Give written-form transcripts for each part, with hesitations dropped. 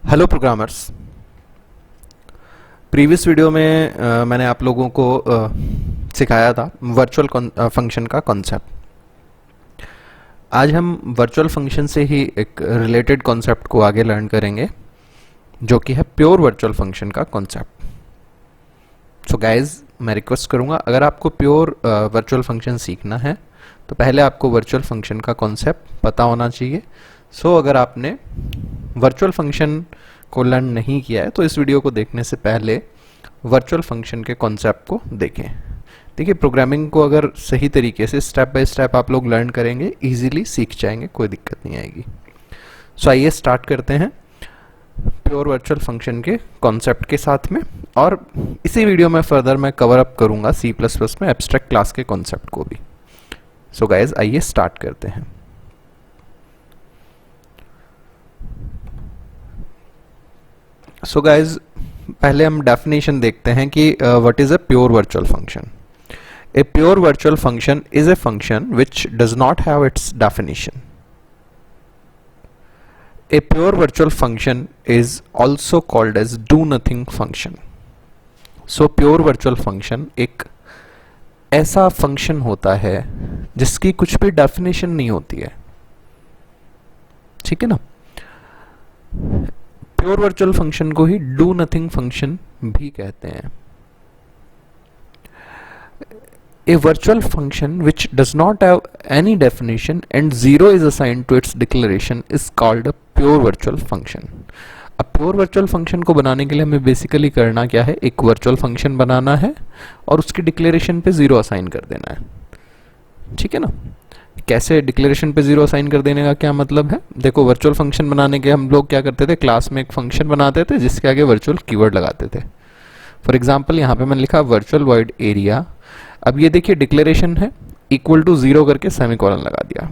Hello programmers. Previous video में मैंने आप लोगों को सिखाया था वर्चुअल फंक्शन का कॉन्सेप्ट। आज हम वर्चुअल फंक्शन से ही एक रिलेटेड कॉन्सेप्ट को आगे लर्न करेंगे, जो कि है प्योर वर्चुअल फंक्शन का कॉन्सेप्ट। सो गाइज, मैं रिक्वेस्ट करूंगा, अगर आपको प्योर वर्चुअल फंक्शन सीखना है तो पहले आपको वर्चुअल फंक्शन का कॉन्सेप्ट पता होना चाहिए। अगर आपने वर्चुअल फंक्शन को लर्न नहीं किया है तो इस वीडियो को देखने से पहले वर्चुअल फंक्शन के कॉन्सेप्ट को देखें। देखिए, प्रोग्रामिंग को अगर सही तरीके से स्टेप बाय स्टेप आप लोग लर्न करेंगे, इजीली सीख जाएंगे, कोई दिक्कत नहीं आएगी। आइए स्टार्ट करते हैं प्योर वर्चुअल फंक्शन के कॉन्सेप्ट के साथ में, और इसी वीडियो में फर्दर मैं कवर अप करूंगा C++ में एब्स्ट्रैक्ट क्लास के कॉन्सेप्ट को भी। गाइज, आइए स्टार्ट करते हैं। गाइज, पहले हम डेफिनेशन देखते हैं कि what is a pure virtual function. A pure virtual function is a function which does not have its definition. A pure virtual function is also called as do nothing function. Pure virtual function एक ऐसा function होता है जिसकी कुछ भी definition नहीं होती है, ठीक है ना। प्योर वर्चुअल फंक्शन को ही डू नथिंग फंक्शन भी कहते हैं। A virtual function which does not have any definition and zero is assigned to its declaration is called a pure virtual function. अब प्योर वर्चुअल फंक्शन को बनाने के लिए हमें बेसिकली करना क्या है, एक वर्चुअल फंक्शन बनाना है और उसकी डिक्लेरेशन पे जीरो असाइन कर देना है, ठीक है ना। कैसे डिक्लेरेशन पे जीरो असाइन कर देने का क्या मतलब है? देखो, वर्चुअल फंक्शन बनाने के हम लोग क्या करते थे, क्लास में एक फंक्शन बनाते थे जिसके आगे वर्चुअल कीवर्ड लगाते थे। फॉर एग्जाम्पल, यहाँ पे मैंने लिखा वर्चुअल वाइड एरिया। अब ये देखिए, डिक्लेरेशन है इक्वल टू जीरो करके सेमीकोलन लगा दिया।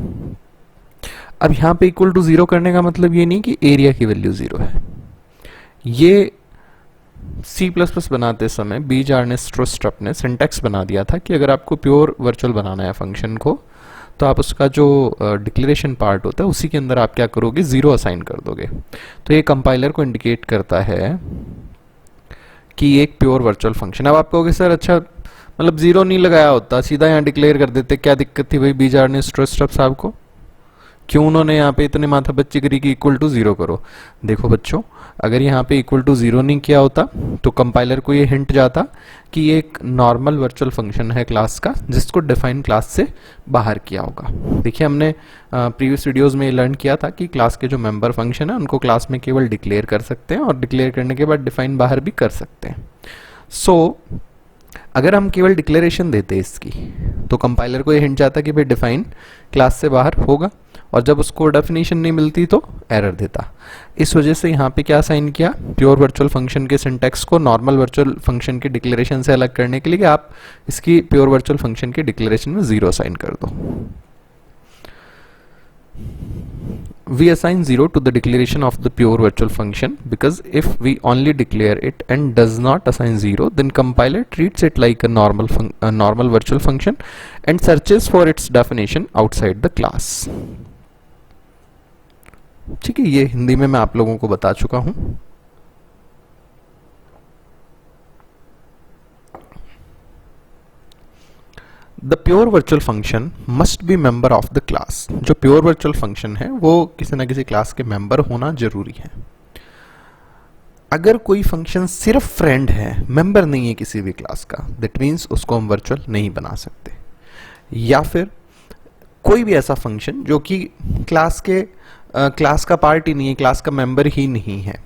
अब यहाँ पे इक्वल टू जीरो करने का मतलब ये नहीं कि एरिया की वैल्यू जीरो है। ये C++ बनाते समय बीजार्ने स्ट्रोस्ट्रप ने सिंटैक्स बना दिया था कि अगर आपको प्योर वर्चुअल बनाना है फंक्शन को, तो आप उसका जो डिक्लेरेशन पार्ट होता है उसी के अंदर आप क्या करोगे, जीरो असाइन कर दोगे। तो ये कंपाइलर को इंडिकेट करता है कि ये एक प्योर वर्चुअल फंक्शन। अब आप कहोगे सर अच्छा, मतलब जीरो नहीं लगाया होता, सीधा यहाँ डिक्लेयर कर देते, क्या दिक्कत थी भाई बीजार्ने स्ट्रोस्ट्रप साहब को? क्यों उन्होंने यहाँ पे इतने माथा बच्ची करी कि इक्वल टू जीरो करो? देखो बच्चों, अगर यहाँ पे इक्वल टू जीरो नहीं किया होता तो कंपाइलर को ये हिंट जाता कि ये एक नॉर्मल वर्चुअल फंक्शन है क्लास का, जिसको डिफाइन क्लास से बाहर किया होगा। देखिए, हमने प्रीवियस वीडियोस में लर्न किया था कि क्लास के जो मेंबर फंक्शन है उनको क्लास में केवल डिक्लेयर कर सकते हैं, और डिक्लेयर करने के बाद डिफाइन बाहर भी कर सकते हैं। अगर हम केवल डिक्लेरेशन देते इसकी, तो कंपाइलर को ये हिंट जाता कि भाई डिफाइन क्लास से बाहर होगा, और जब उसको डेफिनेशन नहीं मिलती तो एरर देता। इस वजह से यहाँ पे क्या असाइन किया, प्योर वर्चुअल फंक्शन के सिंटैक्स को नॉर्मल वर्चुअल फंक्शन के डिक्लेरेशन से अलग करने के लिए कि आप इसकी प्योर वर्चुअल फंक्शन के डिक्लेरेशन में जीरो असाइन कर दो। We assign 0 to the declaration of the pure virtual function, because if we only declare it and does not assign 0, then compiler treats it like a normal virtual function and searches for its definition outside the class. ठीक है, ये हिंदी में मैं आप लोगों को बता चुका हूं। The pure virtual function must be member of the class. जो प्योर वर्चुअल फंक्शन है वो किसी ना किसी क्लास के मेंबर होना जरूरी है। अगर कोई फंक्शन सिर्फ फ्रेंड है, मेंबर नहीं है किसी भी क्लास का, दैट मीन्स उसको हम वर्चुअल नहीं बना सकते। या फिर कोई भी ऐसा फंक्शन जो कि क्लास का पार्ट ही नहीं है, क्लास का मेंबर ही नहीं है,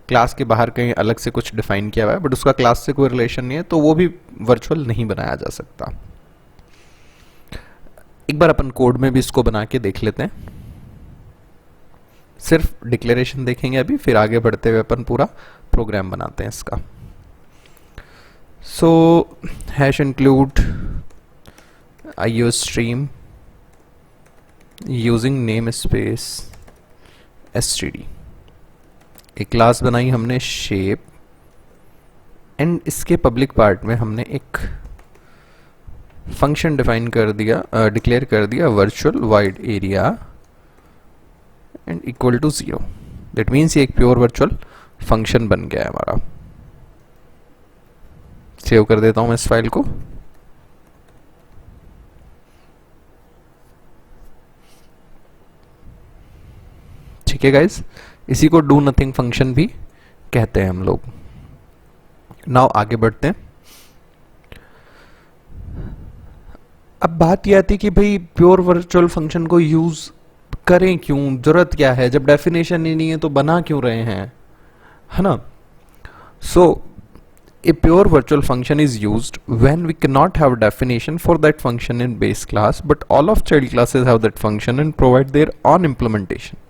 क्लास के बाहर कहीं अलग से कुछ डिफाइन किया हुआ है बट उसका क्लास से कोई रिलेशन नहीं है, तो वो भी वर्चुअल नहीं बनाया जा सकता। एक बार अपन कोड में भी इसको बना के देख लेते हैं। सिर्फ डिक्लेरेशन देखेंगे अभी, फिर आगे बढ़ते हुए अपन पूरा प्रोग्राम बनाते हैं इसका। Hash include IO stream using name space std। एक क्लास बनाई हमने शेप, एंड इसके पब्लिक पार्ट में हमने एक फंक्शन डिफाइन कर दिया, डिक्लेयर कर दिया virtual void area and equal to 0। That means ये एक प्योर वर्चुअल फंक्शन बन गया है हमारा। सेव कर देता हूं मैं इस फाइल को। ठीक है गाइस, इसी को डू नथिंग फंक्शन भी कहते हैं हम लोग। नाउ आगे बढ़ते हैं। अब बात यह आती कि भाई प्योर वर्चुअल फंक्शन को यूज करें क्यों, जरूरत क्या है, जब डेफिनेशन ही नहीं है तो बना क्यों रहे हैं, है ना। सो a pure virtual function is used when we cannot have definition for that function in base class, but all of child classes have that function and provide their own implementation.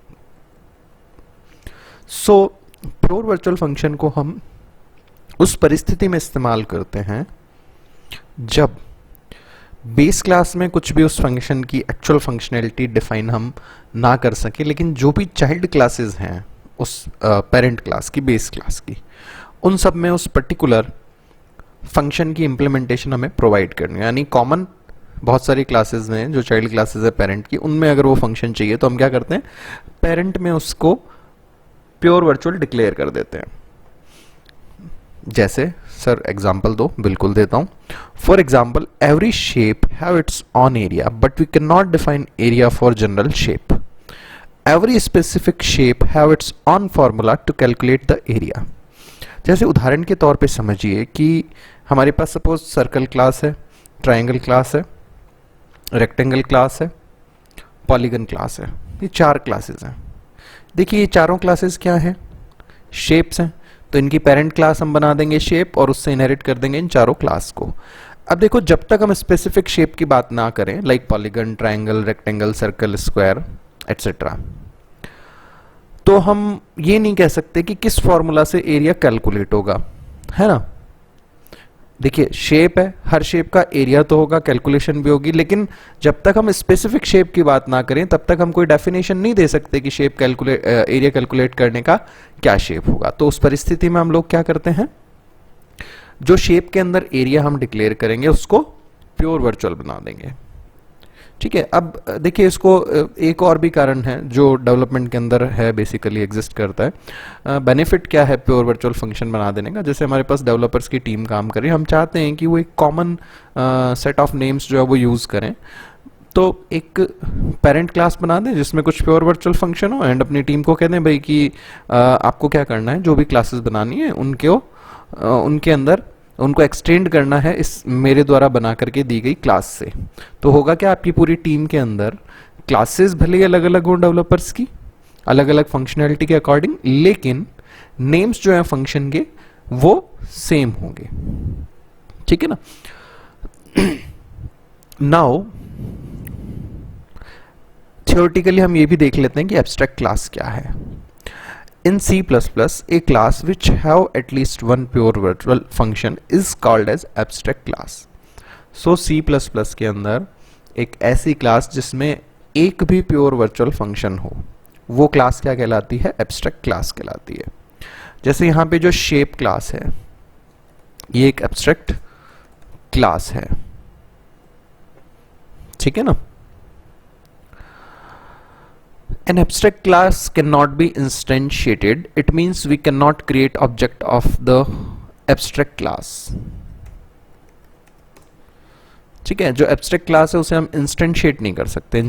So pure virtual function को हम उस परिस्थिति में इस्तेमाल करते हैं जब base class में कुछ भी उस फंक्शन की एक्चुअल फंक्शनैलिटी डिफाइन हम ना कर सके, लेकिन जो भी चाइल्ड क्लासेस हैं उस पेरेंट क्लास की, बेस क्लास की, उन सब में उस पर्टिकुलर फंक्शन की इंप्लीमेंटेशन हमें प्रोवाइड करनी है। यानी कॉमन बहुत सारी क्लासेस में जो चाइल्ड क्लासेस है पेरेंट की, उनमें अगर वो फंक्शन चाहिए तो हम क्या करते हैं, पेरेंट में उसको प्योर वर्चुअल डिक्लेयर कर देते हैं। जैसे सर एग्जांपल दो, बिल्कुल देता हूं। For example, every shape have its own area but we can not define area for general shape. Every specific shape have its own formula to calculate the area. जैसे उदाहरण के तौर पे समझिए कि हमारे पास सपोज सर्कल क्लास है, ट्रायंगल क्लास है, रेक्टेंगल क्लास है, पॉलीगन क्लास है। ये 4 क्लासेस हैं। देखिए ये चारों क्लासेस क्या हैं, शेप्स हैं। तो इनकी पेरेंट क्लास हम बना देंगे शेप और उससे इनहेरिट कर देंगे इन चारों क्लास को। अब देखो, जब तक हम स्पेसिफिक शेप की बात ना करें, like polygon, triangle, rectangle, circle, square etcetera, तो हम ये नहीं कह सकते कि किस फॉर्मूला से एरिया कैलकुलेट होगा, है ना। देखिए शेप है, हर शेप का एरिया तो होगा, कैलकुलेशन भी होगी, लेकिन जब तक हम स्पेसिफिक शेप की बात ना करें तब तक हम कोई डेफिनेशन नहीं दे सकते कि शेप कैलकुलेट, एरिया कैलकुलेट करने का क्या शेप होगा। तो उस परिस्थिति में हम लोग क्या करते हैं, जो शेप के अंदर एरिया हम डिक्लेयर करेंगे उसको प्योर वर्चुअल बना देंगे। ठीक है। अब देखिए इसको एक और भी कारण है जो डेवलपमेंट के अंदर है, बेसिकली एग्जिस्ट करता है। बेनिफिट क्या है प्योर वर्चुअल फंक्शन बना देने का, जैसे हमारे पास डेवलपर्स की टीम काम करे, हम चाहते हैं कि वो एक कॉमन सेट ऑफ नेम्स जो है वो यूज़ करें, तो एक पेरेंट क्लास बना दें जिसमें कुछ प्योर वर्चुअल फंक्शन हो, एंड अपनी टीम को कह दें भाई कि आपको क्या करना है, जो भी क्लासेस बनानी है उनके अंदर उनको एक्सटेंड करना है इस मेरे द्वारा बना करके दी गई क्लास से। तो होगा क्या, आपकी पूरी टीम के अंदर क्लासेस भले ही अलग अलग हों डेवलपर्स की, अलग अलग फंक्शनैलिटी के अकॉर्डिंग, लेकिन नेम्स जो है फंक्शन के वो सेम होंगे। ठीक है ना। नाउ थियोरेटिकली हम ये भी देख लेते हैं कि एब्स्ट्रैक्ट क्लास क्या है। In C++, a class which have at least one pure virtual function is called as abstract class. So C++ के अंदर एक ऐसी क्लास जिसमें एक भी प्योर वर्चुअल फंक्शन हो, वो क्लास क्या कहलाती है, एब्स्ट्रैक्ट क्लास कहलाती है। जैसे यहाँ पे जो शेप क्लास है, ये एक एब्स्ट्रैक्ट क्लास है। ठीक है ना। An abstract class cannot be instantiated. It means we cannot create object of the abstract class. ठीक है, जो abstract class है उसे हम instantiate नहीं कर सकते।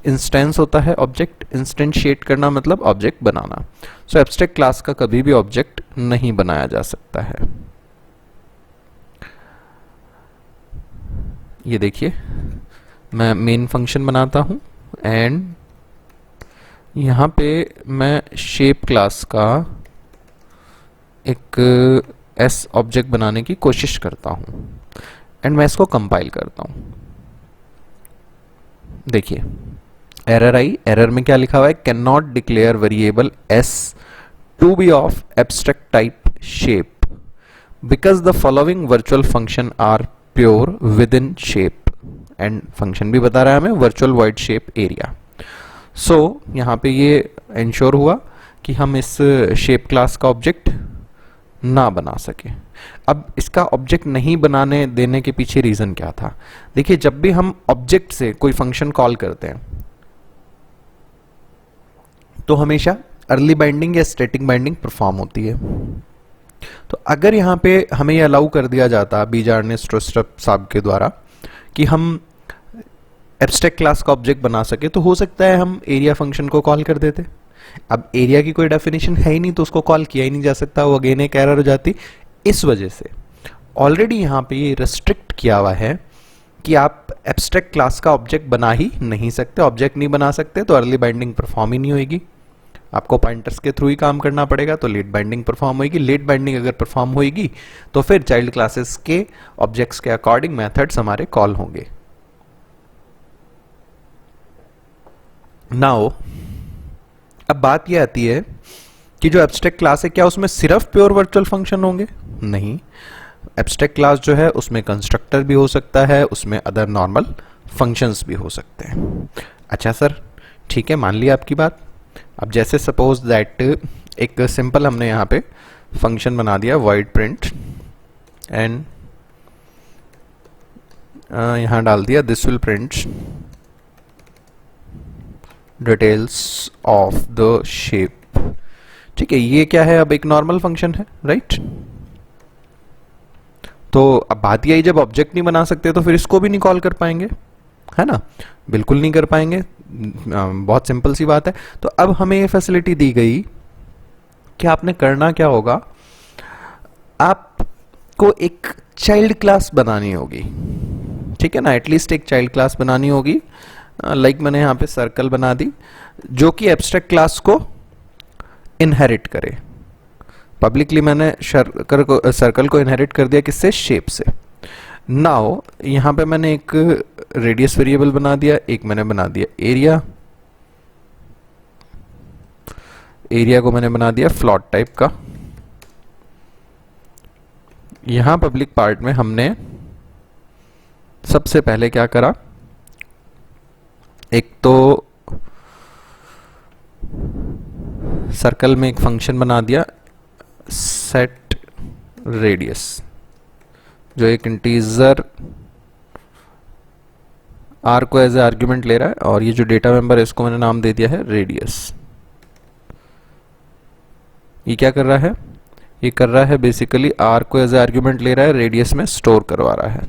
इंस्टेंस होता है ऑब्जेक्ट, इंस्टेंशिएट करना मतलब ऑब्जेक्ट बनाना। सो एब्स्ट्रैक्ट क्लास का कभी भी ऑब्जेक्ट नहीं बनाया जा सकता है। ये देखिए मैं मेन फंक्शन बनाता हूं एंड यहाँ पे मैं शेप क्लास का एक एस ऑब्जेक्ट बनाने की कोशिश करता हूँ एंड मैं इसको कंपाइल करता हूँ। देखिए एरर आई, एरर में क्या लिखा हुआ है, can not declare variables to be of abstract type shape because the following virtual function are pure within shape, and function भी बता रहा है हमें virtual void shape area. So यहाँ पे ये इंश्योर हुआ कि हम इस शेप क्लास का ऑब्जेक्ट ना बना सके। अब इसका ऑब्जेक्ट नहीं बनाने देने के पीछे रीजन क्या था, देखिए जब भी हम ऑब्जेक्ट से कोई फंक्शन कॉल करते हैं तो हमेशा अर्ली बाइंडिंग या स्टैटिक बाइंडिंग परफॉर्म होती है। तो अगर यहाँ पे हमें ये अलाउ कर दिया जाता बीजार्ने स्ट्रोस्ट्रप साहब के द्वारा कि हम एब्स्ट्रैक्ट क्लास का ऑब्जेक्ट बना सके, तो हो सकता है हम एरिया फंक्शन को कॉल कर देते। अब एरिया की कोई डेफिनेशन है ही नहीं तो उसको कॉल किया ही नहीं जा सकता, वो अगेन एक एरर हो जाती। इस वजह से ऑलरेडी यहाँ पे ये रिस्ट्रिक्ट किया हुआ है कि आप एब्स्ट्रैक्ट क्लास का ऑब्जेक्ट बना ही नहीं सकते, ऑब्जेक्ट नहीं बना सकते तो अर्ली बाइंडिंग परफॉर्म ही नहीं होगी, आपको पॉइंटर्स के थ्रू ही काम करना पड़ेगा, तो लेट बाइंडिंग परफॉर्म होगी। लेट बाइंडिंग अगर परफॉर्म होगी तो फिर चाइल्ड क्लासेस के ऑब्जेक्ट्स के अकॉर्डिंग मेथड्स हमारे कॉल होंगे। नाउ अब बात यह आती है कि जो एब्स्ट्रैक्ट क्लास है क्या उसमें सिर्फ प्योर वर्चुअल फंक्शन होंगे? नहीं, एब्स्ट्रैक्ट क्लास जो है उसमें कंस्ट्रक्टर भी हो सकता है, उसमें अदर नॉर्मल फंक्शंस भी हो सकते हैं। अच्छा सर ठीक है, मान लिया आपकी बात। अब जैसे सपोज दैट एक सिंपल हमने यहाँ पे फंक्शन बना दिया void print एंड यहाँ डाल दिया this will print details of the shape. ठीक है, ये क्या है? अब एक नॉर्मल फंक्शन है, राइट? तो अब बात यही, जब ऑब्जेक्ट नहीं बना सकते तो फिर इसको भी नहीं कॉल कर पाएंगे, है ना? बिल्कुल नहीं कर पाएंगे, बहुत सिंपल सी बात है। तो अब हमें ये फैसिलिटी दी गई कि आपने करना क्या होगा, आपको एक चाइल्ड क्लास बनानी होगी, ठीक है ना? एटलीस्ट एक चाइल्ड क्लास बनानी होगी। लाइक मैंने यहाँ पे सर्कल बना दी जो कि एब्स्ट्रैक्ट क्लास को इनहेरिट करे। पब्लिकली मैंने सर्कल को इनहेरिट कर दिया, किससे? शेप से। नाउ यहाँ पे मैंने एक रेडियस वेरिएबल बना दिया, एक मैंने बना दिया एरिया। एरिया को मैंने बना दिया फ्लॉट टाइप का। यहाँ पब्लिक पार्ट में हमने सबसे पहले क्या करा, एक तो सर्कल में एक फंक्शन बना दिया सेट रेडियस, जो एक इंटीजर आर को एज ए आर्ग्यूमेंट ले रहा है, और ये जो डेटा मेंबर है इसको मैंने नाम दे दिया है रेडियस। ये क्या कर रहा है? ये कर रहा है बेसिकली आर को एज ए आर्ग्यूमेंट ले रहा है, रेडियस में स्टोर करवा रहा है।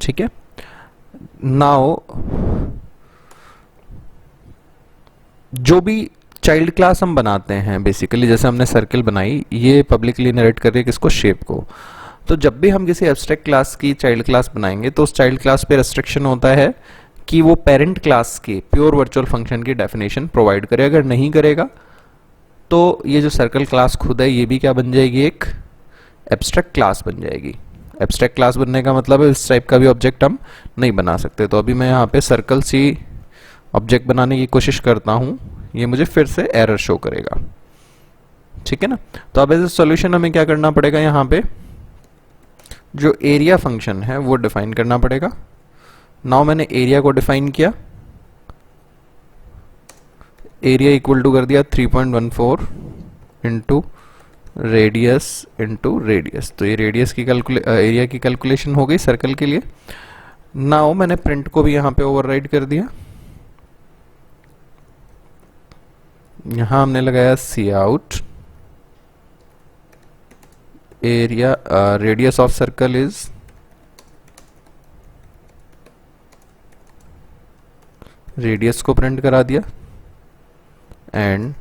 ठीक है, नाउ जो भी चाइल्ड क्लास हम बनाते हैं बेसिकली, जैसे हमने सर्कल बनाई, ये पब्लिकली इनहेरिट कर रही है किसको? शेप को। तो जब भी हम किसी एब्स्ट्रैक्ट क्लास की चाइल्ड क्लास बनाएंगे तो उस चाइल्ड क्लास पे रेस्ट्रिक्शन होता है कि वो पेरेंट क्लास के प्योर वर्चुअल फंक्शन की डेफिनेशन प्रोवाइड करे। अगर नहीं करेगा तो ये जो सर्कल क्लास खुद है ये भी क्या बन जाएगी? एक एब्स्ट्रैक्ट क्लास बन जाएगी। एब्स्ट्रैक्ट क्लास बनने का मतलब है इस टाइप का भी ऑब्जेक्ट हम नहीं बना सकते। तो अभी मैं यहाँ पे सर्कल सी ऑब्जेक्ट बनाने की कोशिश करता हूँ, ये मुझे फिर से एरर शो करेगा। ठीक है ना? तो अब एज ए सॉल्यूशन हमें क्या करना पड़ेगा, यहाँ पे जो एरिया फंक्शन है वो डिफाइन करना पड़ेगा। नाउ मैंने एरिया को डिफाइन किया, एरिया इक्वल टू कर दिया 3.14 इंटू रेडियस इंटू रेडियस। तो ये रेडियस की एरिया की कैलकुलेशन हो गई सर्कल के लिए। नाउ मैंने प्रिंट को भी यहाँ पे ओवरराइड कर दिया। यहाँ हमने लगाया cout, area radius of circle is radius को प्रिंट करा दिया, and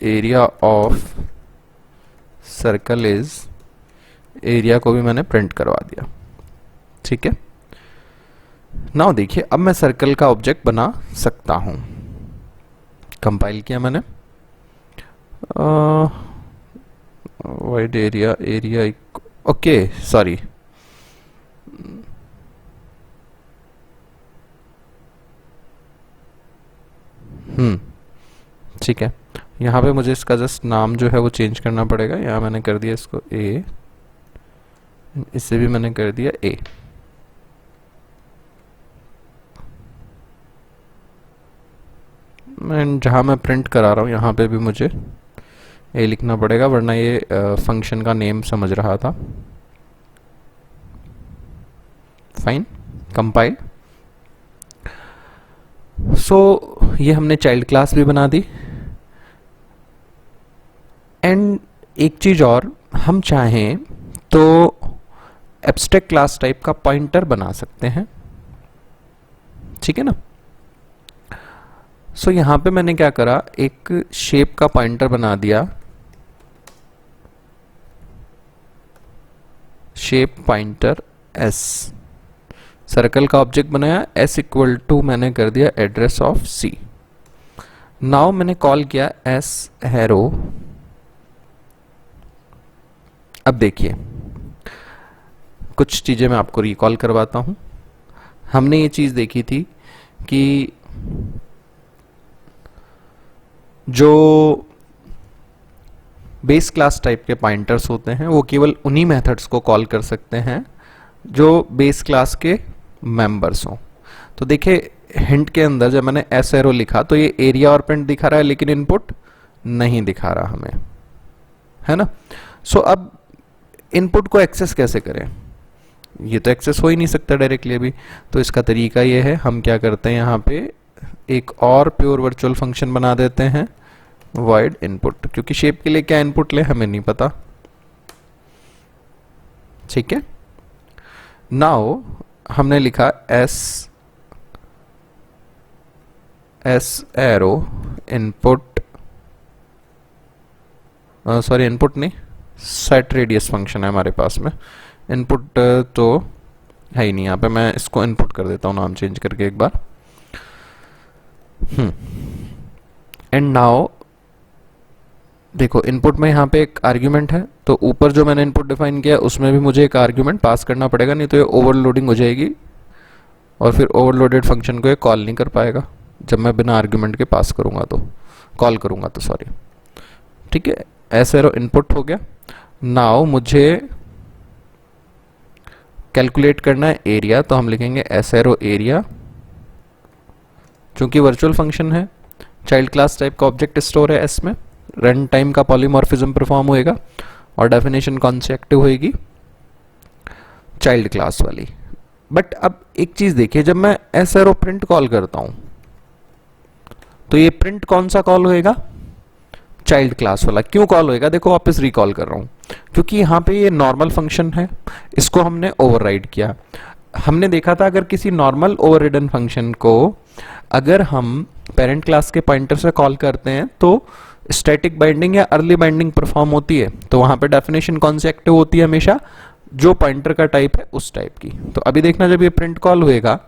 area of circle is area को भी मैंने प्रिंट करवा दिया। ठीक है, नाउ देखिए अब मैं सर्कल का ऑब्जेक्ट बना सकता हूं। कंपाइल किया मैंने, wide area, area okay sorry, ठीक है। यहाँ पे मुझे इसका जस्ट नाम जो है वो चेंज करना पड़ेगा। यहाँ मैंने कर दिया इसको ए, इससे भी मैंने कर दिया ए। एंड जहाँ मैं प्रिंट करा रहा हूँ यहाँ पे भी मुझे ए लिखना पड़ेगा, वरना ये फंक्शन का नेम समझ रहा था। Fine, compile. ये हमने चाइल्ड क्लास भी बना दी। एंड एक चीज और, हम चाहें तो एब्स्ट्रैक्ट क्लास टाइप का पॉइंटर बना सकते हैं, ठीक है ना। यहां पे मैंने क्या करा, एक शेप का पॉइंटर बना दिया, शेप पॉइंटर एस, सर्कल का ऑब्जेक्ट बनाया, एस इक्वल टू मैंने कर दिया एड्रेस ऑफ सी। नाउ मैंने कॉल किया एस हैरो। अब देखिए कुछ चीजें मैं आपको रिकॉल करवाता हूं। हमने ये चीज देखी थी कि जो बेस क्लास टाइप के पॉइंटर्स होते हैं वो केवल उन्हीं मेथड्स को कॉल कर सकते हैं जो बेस क्लास के मेंबर्स हों। तो देखिए हिंट के अंदर जब मैंने एस एरो लिखा तो ये एरिया और प्रिंट दिखा रहा है, लेकिन इनपुट नहीं दिखा रहा हमें, है ना। अब इनपुट को एक्सेस कैसे करें, ये तो एक्सेस हो ही नहीं सकता डायरेक्टली अभी। तो इसका तरीका ये है, हम क्या करते हैं यहाँ पे एक और प्योर वर्चुअल फंक्शन बना देते हैं, void इनपुट, क्योंकि शेप के लिए क्या इनपुट ले हमें नहीं पता, ठीक है। नाउ हमने लिखा S arrow input, sorry input नहीं, सेट रेडियस फंक्शन है हमारे पास में, इनपुट तो है ही नहीं यहाँ पे, मैं इसको इनपुट कर देता हूँ नाम चेंज करके एक बार। एंड नाउ देखो इनपुट में यहाँ पे एक आर्ग्यूमेंट है, तो ऊपर जो मैंने इनपुट डिफाइन किया उसमें भी मुझे एक आर्ग्यूमेंट पास करना पड़ेगा, नहीं तो ये ओवरलोडिंग हो जाएगी और फिर ओवरलोडेड फंक्शन को ये कॉल नहीं कर पाएगा जब मैं बिना आर्ग्यूमेंट के पास करूंगा तो, कॉल करूंगा तो, सॉरी, ठीक है। एस एरो इनपुट हो गया। नाउ मुझे कैलकुलेट करना है एरिया, तो हम लिखेंगे एस एरो एरिया। चूंकि वर्चुअल फंक्शन है, चाइल्ड क्लास टाइप का ऑब्जेक्ट स्टोर है एस में, रन टाइम का पॉलीमॉर्फिज्म परफॉर्म होएगा और डेफिनेशन कौन सी एक्टिव होएगी, चाइल्ड क्लास वाली। बट अब एक चीज देखिए, जब मैं एस एरो प्रिंट कॉल करता हूं तो ये प्रिंट कौन सा कॉल होएगा, चाइल्ड क्लास वाला। क्यों कॉल होएगा, देखो वापस रिकॉल कर रहा हूं, क्योंकि यहां पे ये नॉर्मल फंक्शन है, इसको हमने ओवरराइड किया। हमने देखा था अगर किसी नॉर्मल ओवररिडन फंक्शन को अगर हम पेरेंट क्लास के पॉइंटर से कॉल करते हैं तो स्टैटिक बाइंडिंग या अर्ली बाइंडिंग परफॉर्म होती है, तो वहां पे डेफिनेशन कौन सी एक्टिव होती है, हमेशा जो पॉइंटर का टाइप है उस टाइप की। तो अभी देखना जब ये प्रिंट कॉल होएगा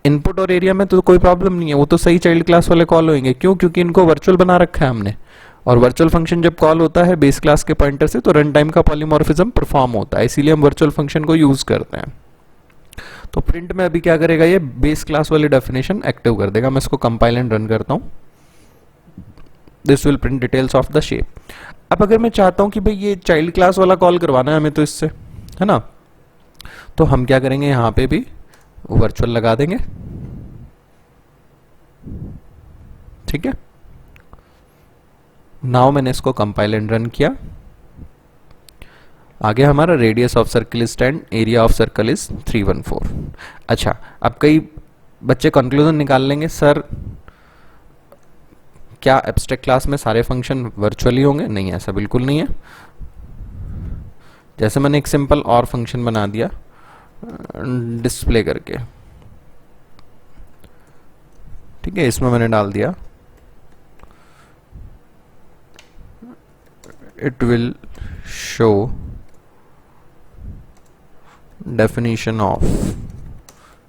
इनपुट और एरिया में तो कोई प्रॉब्लम नहीं है, वो तो सही चाइल्ड क्लास वाले कॉल होंगे। क्यों, क्योंकि इनको वर्चुअल बना रखा है हमने, और वर्चुअल फंक्शन जब कॉल होता है बेस क्लास के पॉइंटर से तो रन टाइम का पॉलीमॉर्फिज्म परफॉर्म होता है, इसीलिए हम वर्चुअल फंक्शन को यूज करते हैं। तो प्रिंट में अभी क्या करेगा, ये बेस क्लास वाली डेफिनेशन एक्टिव कर देगा। मैं इसको कंपाइल एंड रन करता हूं, this will print details of the shape. अब अगर मैं चाहता हूं कि भाई ये चाइल्ड क्लास वाला कॉल करवाना है हमें तो इससे, है ना, तो हम क्या करेंगे, यहां पे भी वर्चुअल लगा देंगे, ठीक है। नाउ मैंने इसको कंपाइल एंड रन किया, आगे हमारा radius of circle is 10, area of circle is 314। अच्छा, अब कई बच्चे कंक्लूजन निकाल लेंगे, सर क्या एब्स्ट्रैक्ट क्लास में सारे फंक्शन वर्चुअली होंगे? नहीं, ऐसा बिल्कुल नहीं है। जैसे मैंने एक सिंपल और फंक्शन बना दिया डिस्प्ले करके, ठीक है, इसमें मैंने डाल दिया it will show definition of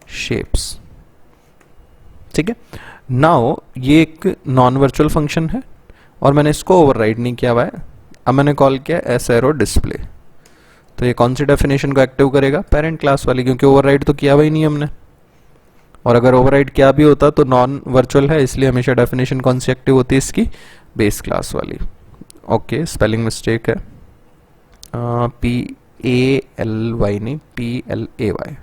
shapes, ठीक है। नाउ ये एक नॉन वर्चुअल फंक्शन है और मैंने इसको ओवरराइड नहीं किया हुआ है। अब मैंने कॉल किया एस एरो डिस्प्ले, तो ये कौन सी डेफिनेशन को एक्टिव करेगा, पेरेंट क्लास वाली, क्योंकि ओवरराइड तो किया हुआ ही नहीं हमने, और अगर ओवरराइड किया भी होता तो नॉन वर्चुअल है, इसलिए हमेशा डेफिनेशन कौन सी एक्टिव होती है इसकी, बेस क्लास वाली। ओके, स्पेलिंग मिस्टेक है, PALY नहीं PLAY।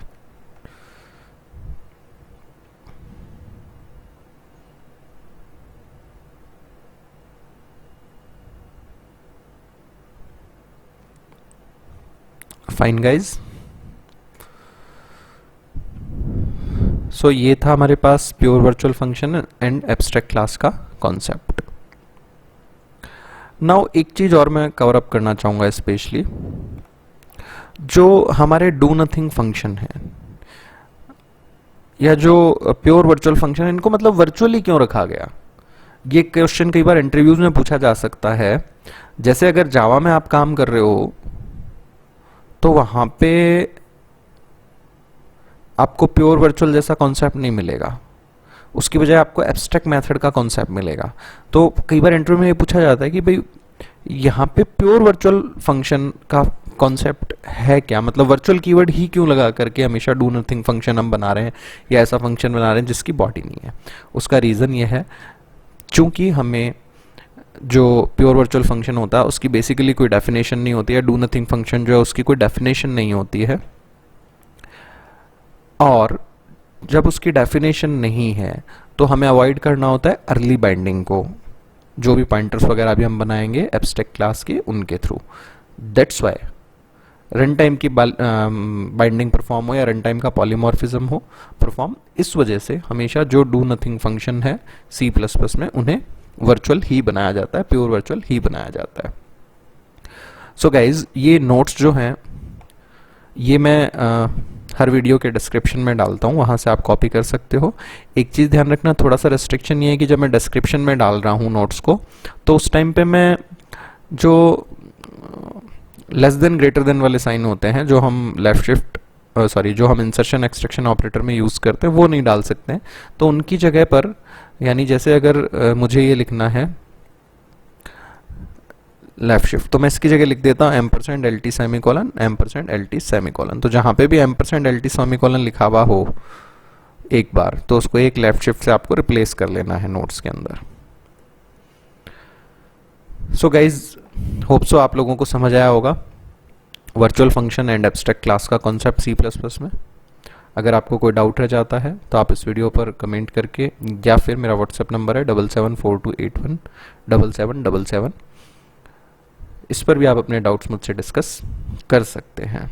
फाइन गाइज, सो ये था हमारे पास pure virtual function and abstract class का कॉन्सेप्ट। नाउ एक चीज और मैं कवर अप करना चाहूंगा, स्पेशली जो हमारे डू नथिंग फंक्शन है या जो प्योर वर्चुअल फंक्शन है, इनको मतलब वर्चुअली क्यों रखा गया। ये क्वेश्चन कई बार इंटरव्यूज में पूछा जा सकता है। जैसे अगर जावा में आप काम कर रहे हो तो वहां पे आपको प्योर वर्चुअल जैसा कॉन्सेप्ट नहीं मिलेगा, उसकी बजाय आपको एब्स्ट्रैक्ट मेथड का कॉन्सेप्ट मिलेगा। तो कई बार इंटरव्यू में ये पूछा जाता है कि भाई यहाँ पे प्योर वर्चुअल फंक्शन का कॉन्सेप्ट है क्या, मतलब वर्चुअल कीवर्ड ही क्यों लगा करके हमेशा डू नथिंग फंक्शन हम बना रहे हैं या ऐसा फंक्शन बना रहे हैं जिसकी बॉडी नहीं है। उसका रीज़न ये है चूंकि हमें जो प्योर वर्चुअल फंक्शन होता है उसकी बेसिकली कोई डेफिनेशन नहीं होती है, डू नथिंग फंक्शन जो है उसकी कोई डेफिनेशन नहीं होती है, और जब उसकी डेफिनेशन नहीं है तो हमें अवॉइड करना होता है अर्ली बाइंडिंग को, जो भी पॉइंटर्स वगैरह भी हम बनाएंगे एब्स्ट्रैक्ट क्लास के उनके through. That's why run time की बाइंडिंग परफॉर्म हो या रन टाइम का पॉलीमॉर्फिज्म हो परफॉर्म, इस वजह से हमेशा जो डू नथिंग फंक्शन है सी प्लस प्लस में उन्हें वर्चुअल ही बनाया जाता है, प्योर वर्चुअल ही बनाया जाता है। सो गाइज ये नोट्स जो हैं ये मैं हर वीडियो के डिस्क्रिप्शन में डालता हूँ, वहाँ से आप कॉपी कर सकते हो। एक चीज़ ध्यान रखना, थोड़ा सा रेस्ट्रिक्शन ये है कि जब मैं डिस्क्रिप्शन में डाल रहा हूँ नोट्स को तो उस टाइम पे मैं जो लेस देन ग्रेटर देन वाले साइन होते हैं जो हम लेफ्ट शिफ्ट जो हम इंसर्शन एक्सट्रैक्शन ऑपरेटर में यूज़ करते हैं वो नहीं डाल सकते हैं। तो उनकी जगह पर यानी जैसे अगर मुझे ये लिखना है लेफ्ट शिफ्ट तो मैं इसकी जगह लिख देता हूँ ampersand LT semicolon ampersand LT semicolon. तो जहाँ पे भी एम्परसेंड LT सेमीकोलन लिखा हुआ हो एक बार तो उसको एक लेफ्ट शिफ्ट से आपको रिप्लेस कर लेना है नोट्स के अंदर। सो गाइज होप सो आप लोगों को समझ आया होगा virtual function and abstract class का कॉन्सेप्ट सी प्लस प्लस में। अगर आपको कोई डाउट रह जाता है तो आप इस वीडियो पर कमेंट करके या फिर मेरा व्हाट्सएप नंबर है 7742817777, इस पर भी आप अपने डाउट्स मुझसे डिस्कस कर सकते हैं।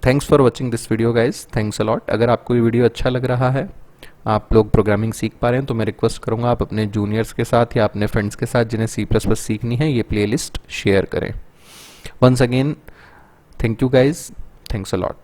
Thanks for watching this video guys, thanks a lot. अगर आपको ये वीडियो अच्छा लग रहा है, आप लोग प्रोग्रामिंग सीख पा रहे हैं, तो मैं रिक्वेस्ट करूंगा आप अपने जूनियर्स के साथ या अपने फ्रेंड्स के साथ जिन्हें सी प्लस प्लस सीखनी है ये प्लेलिस्ट शेयर करें। Once again thank you guys, thanks a lot.